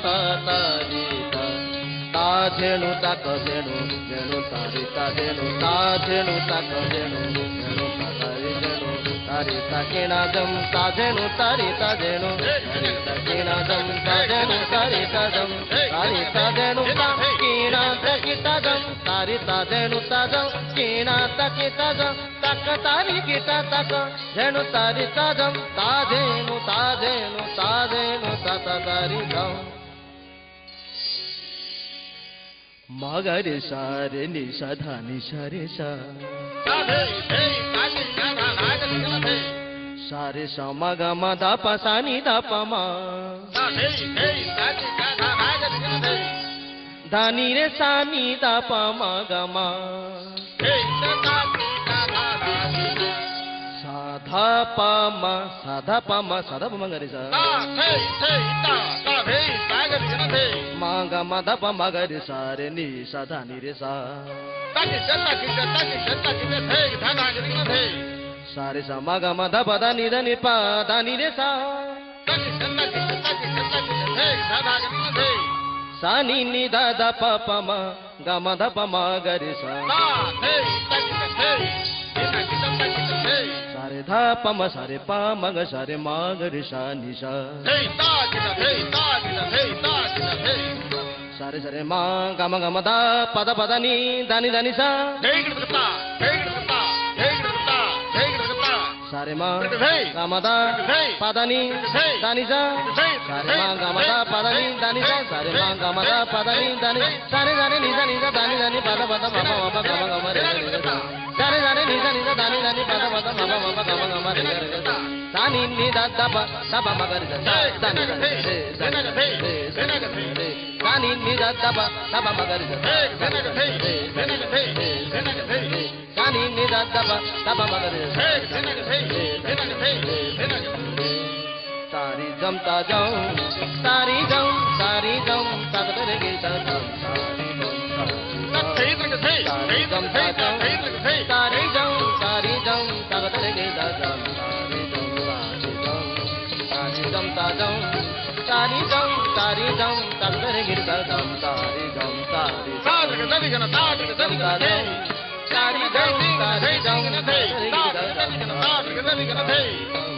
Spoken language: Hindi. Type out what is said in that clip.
तारी ता धेनु तक धेनु धेनु तारी ता धेनु ता धेनु तक धेनु धेनु तारी धेनु तारी तकिना दम ता धेनु तारी ता धेनु तारी तकिना दम ता धेनु तारी ता दम तारी ता धेनु तकिना तकिता दम तारी ता धेनु ता दम किना तकिता दम तक तारी गिटा तक धेनु तारी ता दम ता धेनु ता धेनु ता धेनु ता तारी दम मगरे सारे निशा धानी सारे सा सारे सा मग दा पा सा नी दा पा मा धानी रे सा नी दा पा मा गा मा साधा पा मा साधा पा मा साधा पा मगरे सा मांगा माधा पा मगरे सारे नी सा धानी रे सा सारे सा मागा माधा पा दा नी पा धानी रे सा सा नी नी दा दा पा पा मा गा माधा पा मगरे सा सारे धा पा मा सारे पा मग सारे मगरे सा नी सा सारे सारे मा गा मा दा पा दा नी दानी दानी सा सारे मा गा मा दा पा दा नी दानी सा सारे मा गा मा दा पा दा नी दानी सा सारे मा गा मा दा पा दा नी दानी सारे सारे नी सा दानी दानी पा दा मा मा गा मा रे रे सा सारे सारे नी सा दानी दानी पा दा मा मा गा मा रे रे सा सा नी नी दा दा पा मा गा रे सा दानी दानी रे सा सा नी नी दा दा पा मा गा रे सा सा नी नी दा दा पा मा गा रे सा तारी जम ता जाऊं तारी जाऊं तगदर गे ता जम तारी जम ता जाऊं तारी जाऊं तगदर गे ता जम तारी जम ता जाऊं तारी जाऊं तगदर गे ता जम तारी जम तारी तारी जम ता जाऊं तारी जाऊं